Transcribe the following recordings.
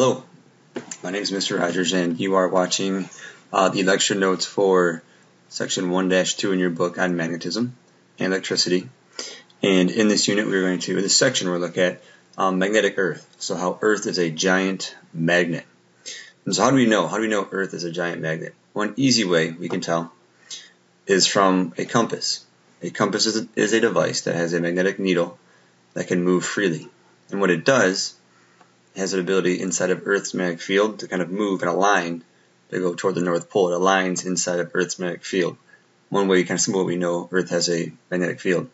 Hello, my name is Mr. Rogers, and you are watching the lecture notes for section 1-2 in your book on magnetism and electricity. And in this unit, in this section, we're looking at magnetic Earth. So how Earth is a giant magnet. And so how do we know? How do we know Earth is a giant magnet? One easy way we can tell is from a compass. A compass is a device that has a magnetic needle that can move freely. And what it does, it has an ability inside of Earth's magnetic field to kind of move in a line to go toward the North Pole. It aligns inside of Earth's magnetic field. One way, kind of simple, we know Earth has a magnetic field.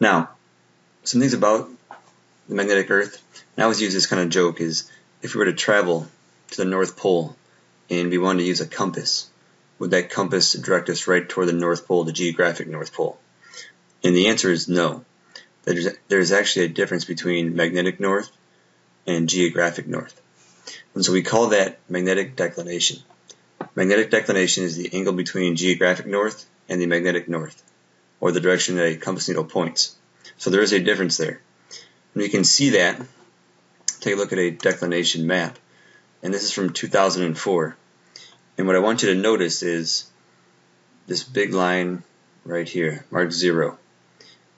Now, some things about the magnetic Earth. And I always use this kind of joke is if we were to travel to the North Pole and we wanted to use a compass, would that compass direct us right toward the North Pole, the geographic North Pole? And the answer is no. There's actually a difference between magnetic north and geographic north. And so we call that magnetic declination. Magnetic declination is the angle between geographic north and the magnetic north, or the direction that a compass needle points. So there is a difference there. And we can see that. Take a look at a declination map. And this is from 2004. And what I want you to notice is this big line right here, marked 0.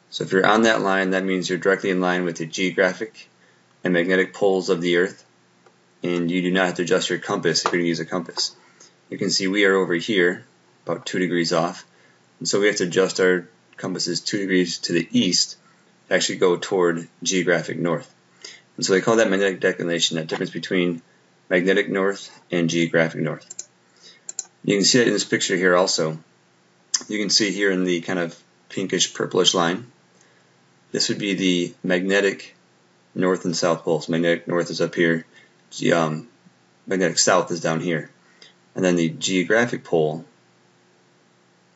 So if you're on that line, that means you're directly in line with the geographic and magnetic poles of the Earth, and you do not have to adjust your compass if you're going to use a compass. You can see we are over here, about 2 degrees off, and so we have to adjust our compasses 2 degrees to the east to actually go toward geographic north. And so they call that magnetic declination, that difference between magnetic north and geographic north. You can see that in this picture here also. You can see here in the kind of pinkish purplish line, this would be the magnetic north and south poles. Magnetic north is up here, magnetic south is down here, and then the geographic pole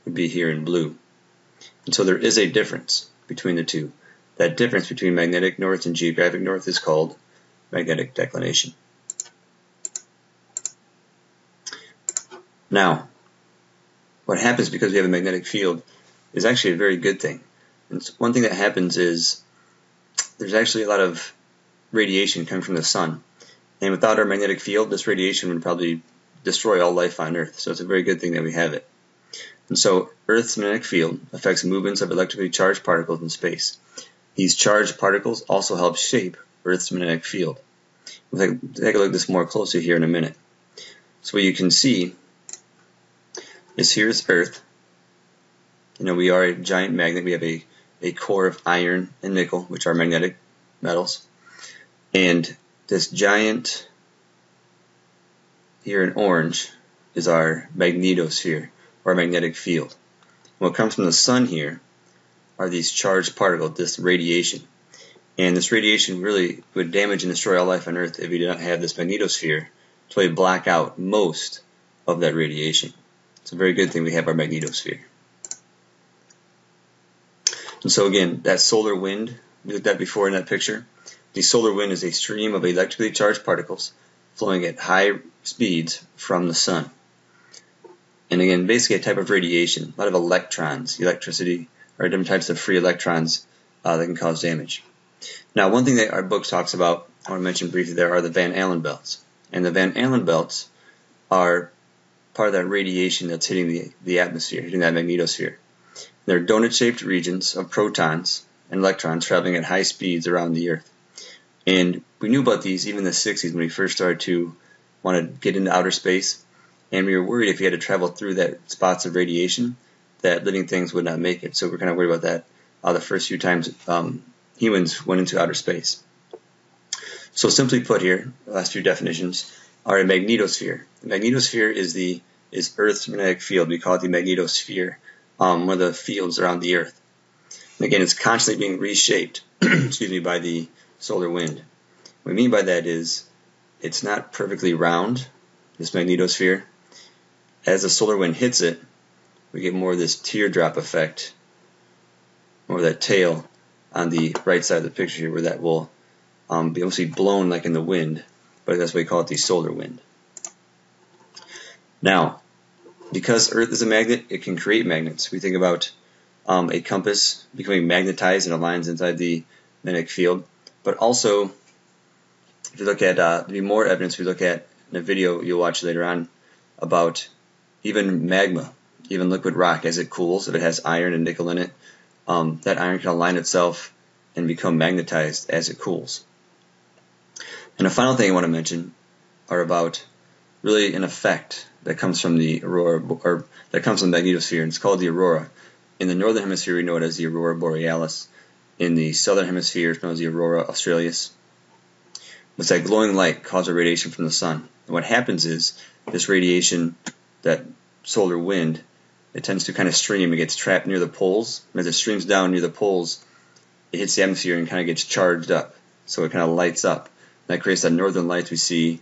would be here in blue. And so there is a difference between the two. That difference between magnetic north and geographic north is called magnetic declination. Now, what happens because we have a magnetic field is actually a very good thing. And one thing that happens is there's actually a lot of radiation coming from the sun. And without our magnetic field, this radiation would probably destroy all life on Earth. So it's a very good thing that we have it. And so Earth's magnetic field affects movements of electrically charged particles in space. These charged particles also help shape Earth's magnetic field. We'll take a look at this more closely here in a minute. So what you can see is here's Earth. You know, we are a giant magnet. We have a core of iron and nickel, which are magnetic metals. And this giant here in orange is our magnetosphere, or magnetic field. What comes from the sun here are these charged particles, this radiation. And this radiation really would damage and destroy all life on Earth if we did not have this magnetosphere to really block out most of that radiation. It's a very good thing we have our magnetosphere. And so again, that solar wind, we looked at before in that picture. The solar wind is a stream of electrically charged particles flowing at high speeds from the sun. And again, basically a type of radiation, a lot of electrons, electricity, or different types of free electrons that can cause damage. Now, one thing that our book talks about, I want to mention briefly there, are the Van Allen belts. And the Van Allen belts are part of that radiation that's hitting the atmosphere, hitting that magnetosphere. They're donut-shaped regions of protons and electrons traveling at high speeds around the Earth. And we knew about these even in the 60s when we first started to want to get into outer space. And we were worried if we had to travel through that spots of radiation that living things would not make it. So we're kind of worried about that the first few times humans went into outer space. So simply put here, the last few definitions are a magnetosphere. The magnetosphere is Earth's magnetic field. We call it the magnetosphere. One of the fields around the Earth. And again, it's constantly being reshaped by the solar wind. What I mean by that is it's not perfectly round, this magnetosphere. As the solar wind hits it, we get more of this teardrop effect, more of that tail on the right side of the picture here, where that will be mostly blown like in the wind, but that's why we call it the solar wind. Now, because Earth is a magnet, it can create magnets. We think about a compass becoming magnetized and aligns inside the magnetic field, but also If you look at, there'll be more evidence we look at in a video you'll watch later on about even magma, even liquid rock as it cools, if it has iron and nickel in it, that iron can align itself and become magnetized as it cools. And the final thing I want to mention are about really an effect that comes from the aurora, or that comes from the magnetosphere, and it's called the aurora. In the northern hemisphere, we know it as the aurora borealis. In the southern hemisphere, it's known as the aurora australis. It's that glowing light caused by radiation from the sun. And what happens is this radiation, that solar wind, it tends to kind of stream. It gets trapped near the poles, and as it streams down near the poles, it hits the atmosphere and kind of gets charged up. So it kind of lights up. That creates that northern lights we see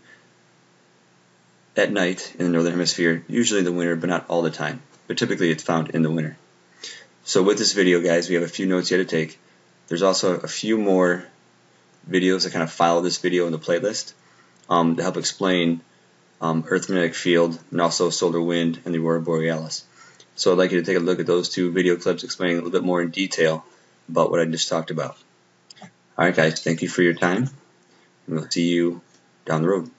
at night in the northern hemisphere, usually in the winter, but not all the time. But typically it's found in the winter. So with this video, guys, we have a few notes you had to take. There's also a few more videos that kind of follow this video in the playlist to help explain Earth's magnetic field and also solar wind and the aurora borealis. So I'd like you to take a look at those two video clips explaining a little bit more in detail about what I just talked about. Alright guys, thank you for your time, and we'll see you down the road.